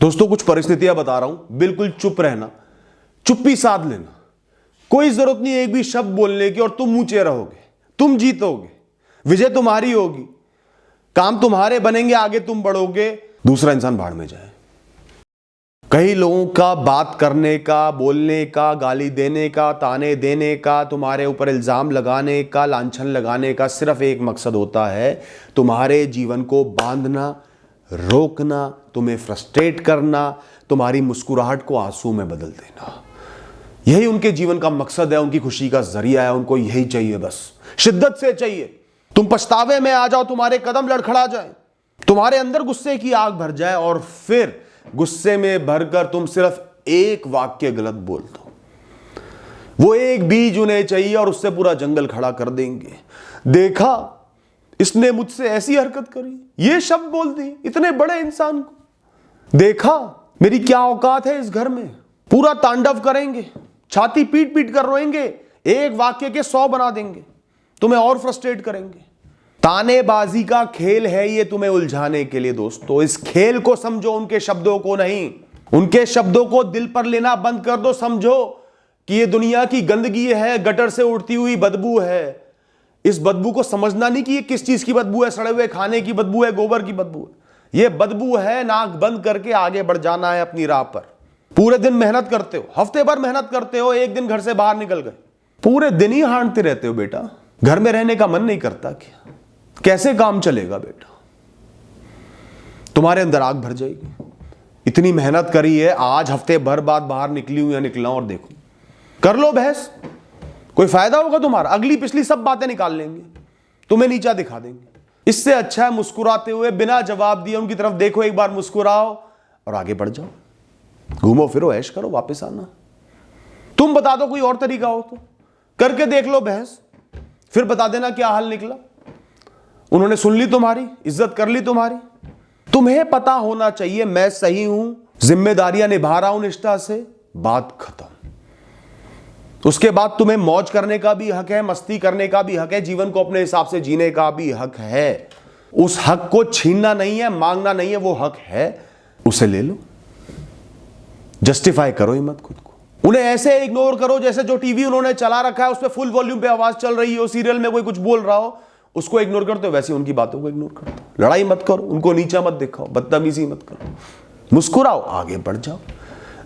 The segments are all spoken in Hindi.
दोस्तों कुछ परिस्थितियां बता रहा हूं, बिल्कुल चुप रहना, चुप्पी साध लेना, कोई जरूरत नहीं एक भी शब्द बोलने की और तुम ऊंचे रहोगे, तुम जीतोगे, विजय तुम्हारी होगी, काम तुम्हारे बनेंगे, आगे तुम बढ़ोगे, दूसरा इंसान भाड़ में जाए। कई लोगों का बात करने का, बोलने का, गाली देने का, ताने देने का, तुम्हारे ऊपर इल्जाम लगाने का, लांछन लगाने का सिर्फ एक मकसद होता है, तुम्हारे जीवन को बांधना, रोकना, तुम्हें फ्रस्ट्रेट करना, तुम्हारी मुस्कुराहट को आंसू में बदल देना। यही उनके जीवन का मकसद है, उनकी खुशी का जरिया है, उनको यही चाहिए, बस शिद्दत से चाहिए। तुम पछतावे में आ जाओ, तुम्हारे कदम लड़खड़ा जाए, तुम्हारे अंदर गुस्से की आग भर जाए और फिर गुस्से में भरकर तुम सिर्फ एक वाक्य गलत बोल दो। वो एक बीज उन्हें चाहिए और उससे पूरा जंगल खड़ा कर देंगे। देखा, इसने मुझसे ऐसी हरकत करी, ये शब्द बोल दी इतने बड़े इंसान को। देखा, मेरी क्या औकात है इस घर में। पूरा तांडव करेंगे, छाती पीट पीट कर रोएंगे, एक वाक्य के 100 बना देंगे, तुम्हें और फ्रस्ट्रेट करेंगे। तानेबाजी का खेल है ये तुम्हें उलझाने के लिए। दोस्तों इस खेल को समझो, उनके शब्दों को नहीं। उनके शब्दों को दिल पर लेना बंद कर दो। समझो कि ये दुनिया की गंदगी है, गटर से उड़ती हुई बदबू है। इस बदबू को समझना नहीं कि ये किस चीज की बदबू है, सड़े हुए खाने की बदबू है, गोबर की बदबू है। ये बदबू है, नाक बंद करके आगे बढ़ जाना है अपनी राह पर। पूरे दिन मेहनत करते हो, हफ्ते भर मेहनत करते हो, एक दिन घर से बाहर निकल गए, पूरे दिन ही हांडते रहते हो बेटा। घर में रहने का मन नहीं करता क्या? कैसे काम चलेगा बेटा? तुम्हारे अंदर आग भर जाएगी। इतनी मेहनत करी है, आज हफ्ते भर बाद बाहर निकली हूं या निकला और देखो, कर लो बहस, कोई फायदा होगा तुम्हारा? अगली पिछली सब बातें निकाल लेंगे, तुम्हें नीचा दिखा देंगे। इससे अच्छा है मुस्कुराते हुए बिना जवाब दिए उनकी तरफ देखो, एक बार मुस्कुराओ और आगे बढ़ जाओ। घूमो फिरो, ऐश करो, वापस आना। तुम बता दो कोई और तरीका हो तो करके देख लो बहस, फिर बता देना क्या हाल निकला। उन्होंने सुन ली तुम्हारी, इज्जत कर ली तुम्हारी। तुम्हें पता होना चाहिए मैं सही हूं, जिम्मेदारियां निभा रहा हूं निष्ठा से, बात खत्म। उसके बाद तुम्हें मौज करने का भी हक है, मस्ती करने का भी हक है, जीवन को अपने हिसाब से जीने का भी हक है। उस हक को छीनना नहीं है, मांगना नहीं है, वो हक है, उसे ले लो। जस्टिफाई करो ही मत खुद को। उन्हें ऐसे इग्नोर करो जैसे जो टीवी उन्होंने चला रखा है उस पर फुल वॉल्यूम पे आवाज चल रही हो, सीरियल में कोई कुछ बोल रहा हो, उसको इग्नोर करते हो, वैसे उनकी बातों को इग्नोर करते हो। लड़ाई मत करो, उनको नीचा मत दिखाओ, बदतमीजी मत करो, मुस्कुराओ, आगे बढ़ जाओ।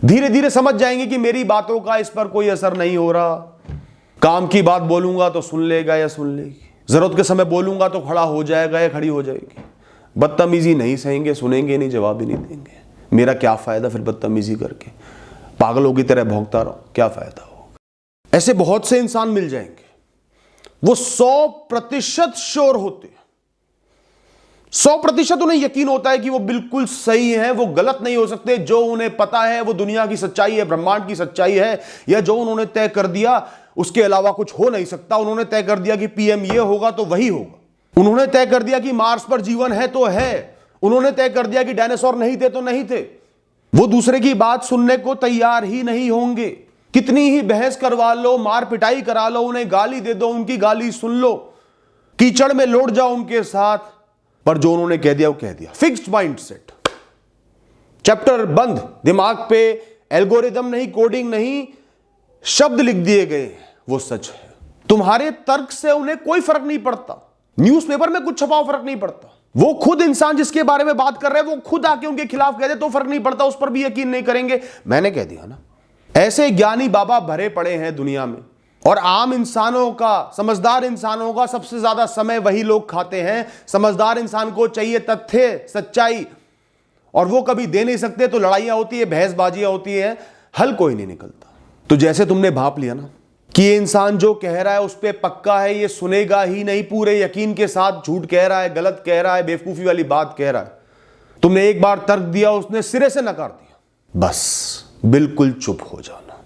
धीरे धीरे समझ जाएंगे कि मेरी बातों का इस पर कोई असर नहीं हो रहा। काम की बात बोलूंगा तो सुन लेगा या सुन लेगी, जरूरत के समय बोलूंगा तो खड़ा हो जाएगा या खड़ी हो जाएगी। बदतमीजी नहीं सहेंगे, सुनेंगे नहीं, जवाब भी नहीं देंगे। मेरा क्या फायदा फिर बदतमीजी करके, पागलों की तरह भौंकता रहो, क्या फायदा होगा। ऐसे बहुत से इंसान मिल जाएंगे, वो 100% श्योर होते हैं, 100% उन्हें यकीन होता है कि वो बिल्कुल सही है, वो गलत नहीं हो सकते। जो उन्हें पता है वो दुनिया की सच्चाई है, ब्रह्मांड की सच्चाई है, या जो उन्होंने तय कर दिया उसके अलावा कुछ हो नहीं सकता। उन्होंने तय कर दिया कि पीएम ये होगा तो वही होगा। उन्होंने तय कर दिया कि मार्स पर जीवन है तो है। उन्होंने तय कर दिया कि डायनासोर नहीं थे तो नहीं थे। वो दूसरे की बात सुनने को तैयार ही नहीं होंगे। कितनी ही बहस करवा लो, मार पिटाई करा लो, उन्हें गाली दे दो, उनकी गाली सुन लो, कीचड़ में लौट जाओ उनके साथ, पर जो उन्होंने कह दिया वो कह दिया। फिक्स्ड माइंडसेट, चैप्टर बंद, दिमाग पे एल्गोरिदम नहीं, कोडिंग नहीं, शब्द लिख दिए गए, वो सच है। तुम्हारे तर्क से उन्हें कोई फर्क नहीं पड़ता, न्यूज़पेपर में कुछ छपाओ फर्क नहीं पड़ता। वो खुद इंसान जिसके बारे में बात कर रहे हैं वो खुद आके उनके खिलाफ कह दे तो फर्क नहीं पड़ता, उस पर भी यकीन नहीं करेंगे। मैंने कह दिया ना। ऐसे ज्ञानी बाबा भरे पड़े हैं दुनिया में, और आम इंसानों का, समझदार इंसानों का सबसे ज्यादा समय वही लोग खाते हैं। समझदार इंसान को चाहिए तथ्य, सच्चाई, और वो कभी दे नहीं सकते तो लड़ाइयां होती है, बहसबाजियां होती है, हल कोई नहीं निकलता। तो जैसे तुमने भाप लिया ना कि ये इंसान जो कह रहा है उस पर पक्का है, ये सुनेगा ही नहीं, पूरे यकीन के साथ झूठ कह रहा है, गलत कह रहा है, बेवकूफी वाली बात कह रहा है, तुमने एक बार तर्क दिया, उसने सिरे से नकार दिया, बस बिल्कुल चुप हो जाना,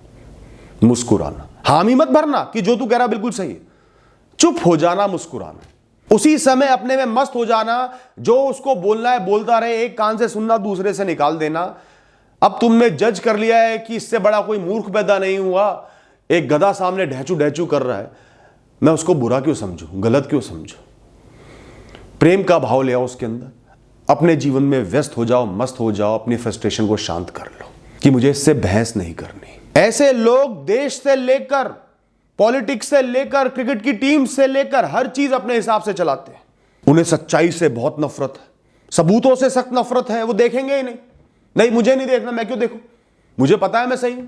मुस्कुराना, हामी मत भरना कि जो तू कह रहा बिल्कुल सही है, चुप हो जाना, मुस्कुराना, उसी समय अपने में मस्त हो जाना, जो उसको बोलना है बोलता रहे, एक कान से सुनना दूसरे से निकाल देना। अब तुमने जज कर लिया है कि इससे बड़ा कोई मूर्ख पैदा नहीं हुआ, एक गधा सामने ढहचू ढहचू कर रहा है, मैं उसको बुरा क्यों समझूं, गलत क्यों समझूं। प्रेम का भाव ले आओ उसके अंदर, अपने जीवन में व्यस्त हो जाओ, मस्त हो जाओ, अपनी फ्रस्ट्रेशन को शांत कर लो कि मुझे इससे बहस नहीं करनी। ऐसे लोग देश से लेकर, पॉलिटिक्स से लेकर, क्रिकेट की टीम से लेकर हर चीज अपने हिसाब से चलाते हैं। उन्हें सच्चाई से बहुत नफरत है, सबूतों से सख्त नफरत है। वो देखेंगे ही नहीं, नहीं मुझे नहीं देखना, मैं क्यों देखूं, मुझे पता है मैं सही हूं।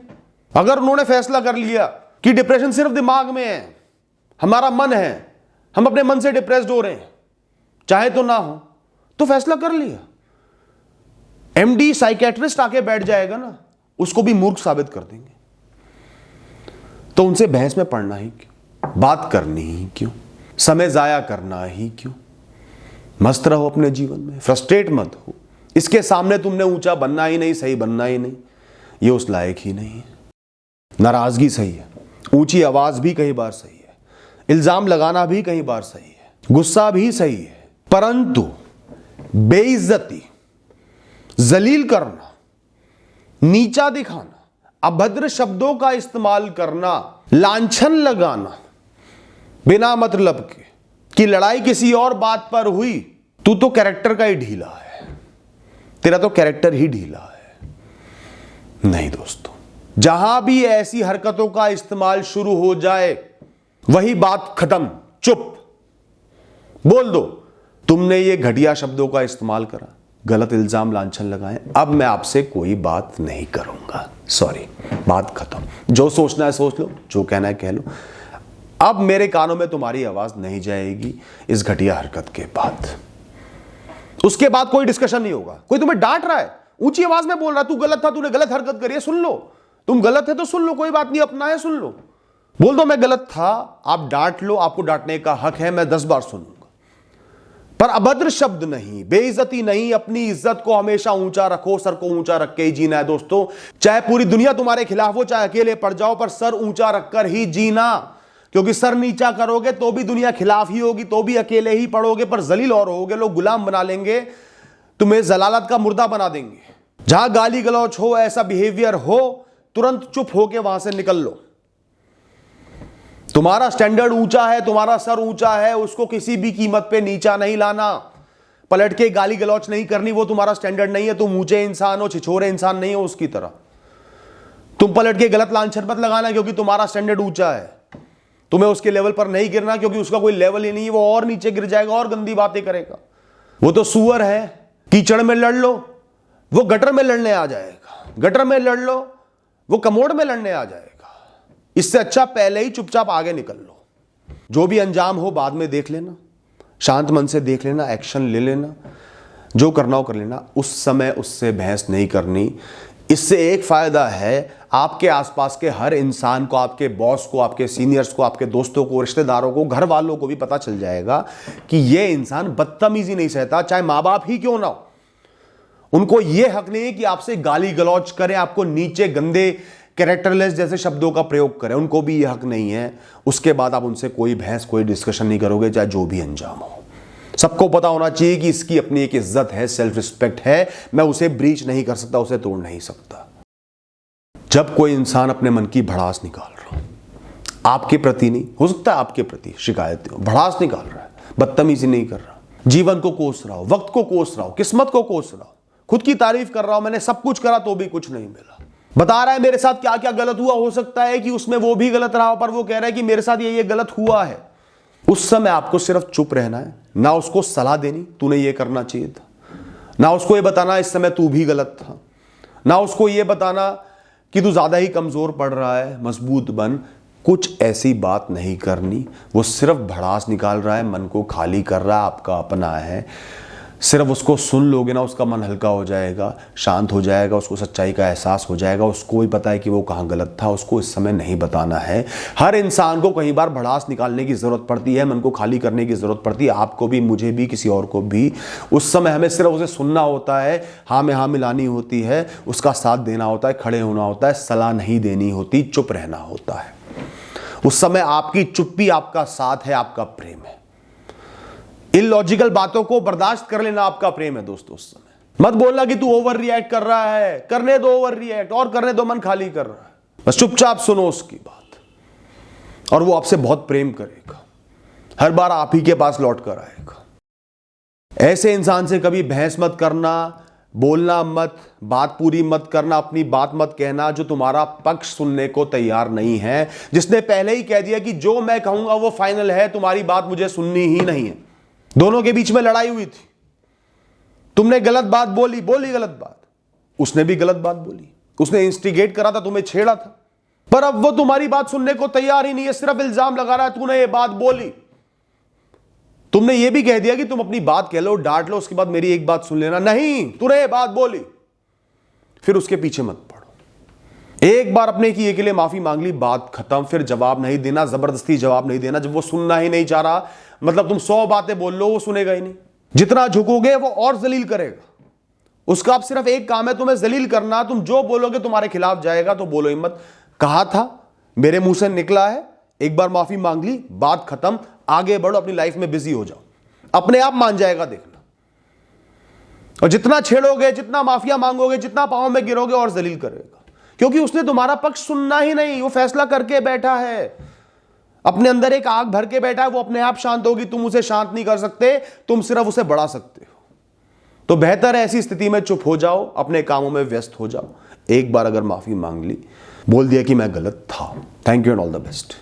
अगर उन्होंने फैसला कर लिया कि डिप्रेशन सिर्फ दिमाग में है, हमारा मन है, हम अपने मन से डिप्रेस्ड हो रहे हैं, चाहे तो ना हो, तो फैसला कर लिया। एमडी साइकेट्रिस्ट आके बैठ जाएगा ना, उसको भी मूर्ख साबित कर देंगे। तो उनसे बहस में पड़ना ही क्यों, बात करनी ही क्यों, समय जाया करना ही क्यों। मस्त रहो अपने जीवन में, फ्रस्ट्रेट मत हो। इसके सामने तुमने ऊंचा बनना ही नहीं, सही बनना ही नहीं, ये उस लायक ही नहीं है। नाराजगी सही है, ऊंची आवाज भी कई बार सही है, इल्जाम लगाना भी कई बार सही है, गुस्सा भी सही है, परंतु बेइज्जती, जलील करना, नीचा दिखाना, अभद्र शब्दों का इस्तेमाल करना, लांछन लगाना बिना मतलब के, कि लड़ाई किसी और बात पर हुई, तू तो कैरेक्टर का ही ढीला है, तेरा तो कैरेक्टर ही ढीला है। नहीं दोस्तों, जहां भी ऐसी हरकतों का इस्तेमाल शुरू हो जाए, वही बात खत्म, चुप, बोल दो तुमने ये घटिया शब्दों का इस्तेमाल करा, गलत इल्जाम लांछन लगाए, अब मैं आपसे कोई बात नहीं करूंगा, सॉरी, बात खत्म। जो सोचना है सोच लो, जो कहना है कह लो, अब मेरे कानों में तुम्हारी आवाज नहीं जाएगी इस घटिया हरकत के बाद। उसके बाद कोई डिस्कशन नहीं होगा। कोई तुम्हें डांट रहा है, ऊंची आवाज में बोल रहा है, तू गलत था, तूने गलत हरकत करी है, सुन लो, तुम गलत है तो सुन लो, कोई बात नहीं, अपना है, सुन लो, बोल दो मैं गलत था, आप डांट लो, आपको डांटने का हक है, मैं 10 बार सुनूंगा, पर अभद्र शब्द नहीं, बेइज्जती नहीं। अपनी इज्जत को हमेशा ऊंचा रखो, सर को ऊंचा रख के ही जीना है दोस्तों। चाहे पूरी दुनिया तुम्हारे खिलाफ हो, चाहे अकेले पड़ जाओ, पर सर ऊंचा रखकर ही जीना, क्योंकि सर नीचा करोगे तो भी दुनिया खिलाफ ही होगी, तो भी अकेले ही पड़ोगे, पर जलील और होगे, लोग गुलाम बना लेंगे, तुम्हें जलालत का मुर्दा बना देंगे। जहां गाली गलौच हो, ऐसा बिहेवियर हो, तुरंत चुप होके वहां से निकल लो। तुम्हारा स्टैंडर्ड ऊंचा है, तुम्हारा सर ऊंचा है, उसको किसी भी कीमत पे नीचा नहीं लाना, पलट के गाली गलौच नहीं करनी, वो तुम्हारा स्टैंडर्ड नहीं है। तुम ऊंचे इंसान हो, छिछोरे इंसान नहीं हो उसकी तरह। तुम पलट के गलत लांछन मत लगाना, क्योंकि तुम्हारा स्टैंडर्ड ऊंचा है, तुम्हें उसके लेवल पर नहीं गिरना, क्योंकि उसका कोई लेवल ही नहीं है, वो और नीचे गिर जाएगा और गंदी बातें करेगा। वो तो सुअर है, कीचड़ में लड़ लो, वो गटर में लड़ने आ जाएगा, गटर में लड़ लो, वो कमोड में लड़ने आ जाएगा। इससे अच्छा पहले ही चुपचाप आगे निकल लो। जो भी अंजाम हो बाद में देख लेना, शांत मन से देख लेना, एक्शन ले लेना, जो करना हो कर लेना, उस समय उससे बहस नहीं करनी। इससे एक फायदा है, आपके आसपास के हर इंसान को, आपके बॉस को, आपके सीनियर्स को, आपके दोस्तों को, रिश्तेदारों को, घर वालों को भी पता चल जाएगा कि यह इंसान बदतमीजी नहीं सहता, चाहे माँ बाप ही क्यों ना हो। उनको यह हक नहीं है कि आपसे गाली गलौज करें, आपको नीचे गंदे कैरेक्टरलेस जैसे शब्दों का प्रयोग करें, उनको भी यह हक नहीं है। उसके बाद आप उनसे कोई बहस, कोई डिस्कशन नहीं करोगे, चाहे जो भी अंजाम हो। सबको पता होना चाहिए कि इसकी अपनी एक इज्जत है, सेल्फ रिस्पेक्ट है, मैं उसे ब्रीच नहीं कर सकता, उसे तोड़ नहीं सकता। जब कोई इंसान अपने मन की भड़ास निकाल रहा हो, आपके प्रति नहीं, हो सकता है आपके प्रति शिकायतें हो, भड़ास निकाल रहा है, बदतमीजी नहीं कर रहा, जीवन को कोस रहा हो, वक्त को कोस रहा हो, किस्मत को कोस रहा हो, खुद की तारीफ कर रहा हो, मैंने सब कुछ करा तो भी कुछ नहीं मिला, बता रहा है मेरे साथ क्या क्या गलत हुआ, हो सकता है कि उसमें वो भी गलत रहा हो, पर वो कह रहा है कि मेरे साथ ये गलत हुआ है। उस समय आपको सिर्फ चुप रहना है, ना उसको सलाह देनी तूने ये करना चाहिए था, ना उसको ये बताना इस समय तू भी गलत था, ना उसको ये बताना कि तू ज्यादा ही कमजोर पड़ रहा है, मजबूत बन, कुछ ऐसी बात नहीं करनी। वो सिर्फ भड़ास निकाल रहा है, मन को खाली कर रहा है, आपका अपना है। सिर्फ उसको सुन लोगे ना, उसका मन हल्का हो जाएगा, शांत हो जाएगा, उसको सच्चाई का एहसास हो जाएगा, उसको भी पता है कि वो कहाँ गलत था, उसको इस समय नहीं बताना है। हर इंसान को कई बार भड़ास निकालने की ज़रूरत पड़ती है, मन को खाली करने की ज़रूरत पड़ती है, आपको भी, मुझे भी, किसी और को भी। उस समय हमें सिर्फ उसे सुनना होता है, हाँ में हाँ मिलानी होती है, उसका साथ देना होता है, खड़े होना होता है, सलाह नहीं देनी होती, चुप रहना होता है। उस समय आपकी चुप्पी आपका साथ है, आपका प्रेम है। इलॉजिकल बातों को बर्दाश्त कर लेना आपका प्रेम है दोस्तों। उस समय मत बोलना कि तू ओवर रिएक्ट कर रहा है, करने दो ओवर रिएक्ट, और करने दो, मन खाली कर रहा है, बस चुपचाप सुनो उसकी बात, और वो आपसे बहुत प्रेम करेगा, हर बार आप ही के पास लौट कर आएगा। ऐसे इंसान से कभी बहस मत करना, बोलना मत, बात पूरी मत करना, अपनी बात मत कहना जो तुम्हारा पक्ष सुनने को तैयार नहीं है, जिसने पहले ही कह दिया कि जो मैं कहूंगा वो फाइनल है, तुम्हारी बात मुझे सुननी ही नहीं है। दोनों के बीच में लड़ाई हुई थी, तुमने गलत बात बोली गलत बात, उसने भी गलत बात बोली, उसने इंस्टिगेट करा था, तुम्हें छेड़ा था, पर अब वो तुम्हारी बात सुनने को तैयार ही नहीं है, सिर्फ इल्जाम लगा रहा है तूने ये बात बोली। तुमने ये भी कह दिया कि तुम अपनी बात कह लो, डांट लो, उसके बाद मेरी एक बात सुन लेना, नहीं, तूने ये बात बोली, फिर उसके पीछे मत पड़ो। एक बार अपने किए के लिए माफी मांग ली, बात खत्म, फिर जवाब नहीं देना, जबरदस्ती जवाब नहीं देना। जब वो सुनना ही नहीं चाह रहा, मतलब तुम 100 बातें बोल लो, वो सुनेगा ही नहीं। जितना झुकोगे वो और जलील करेगा। उसका अब सिर्फ एक काम है, तुम्हें जलील करना। तुम जो बोलोगे तुम्हारे खिलाफ जाएगा, तो बोलो ही मत। कहा था, मेरे मुंह से निकला है, एक बार माफी मांग ली, बात खत्म, आगे बढ़ो, अपनी लाइफ में बिजी हो जाओ, अपने आप मान जाएगा, देखना। और जितना छेड़ोगे, जितना माफिया मांगोगे, जितना पांव में गिरोगे, और जलील करेगा, क्योंकि उसने तुम्हारा पक्ष सुनना ही नहीं। वो फैसला करके बैठा है, अपने अंदर एक आग भर के बैठा है, वो अपने आप शांत होगी, तुम उसे शांत नहीं कर सकते, तुम सिर्फ उसे बढ़ा सकते हो। तो बेहतर है ऐसी स्थिति में चुप हो जाओ, अपने कामों में व्यस्त हो जाओ। एक बार अगर माफी मांग ली, बोल दिया कि मैं गलत था। Thank you and all the best.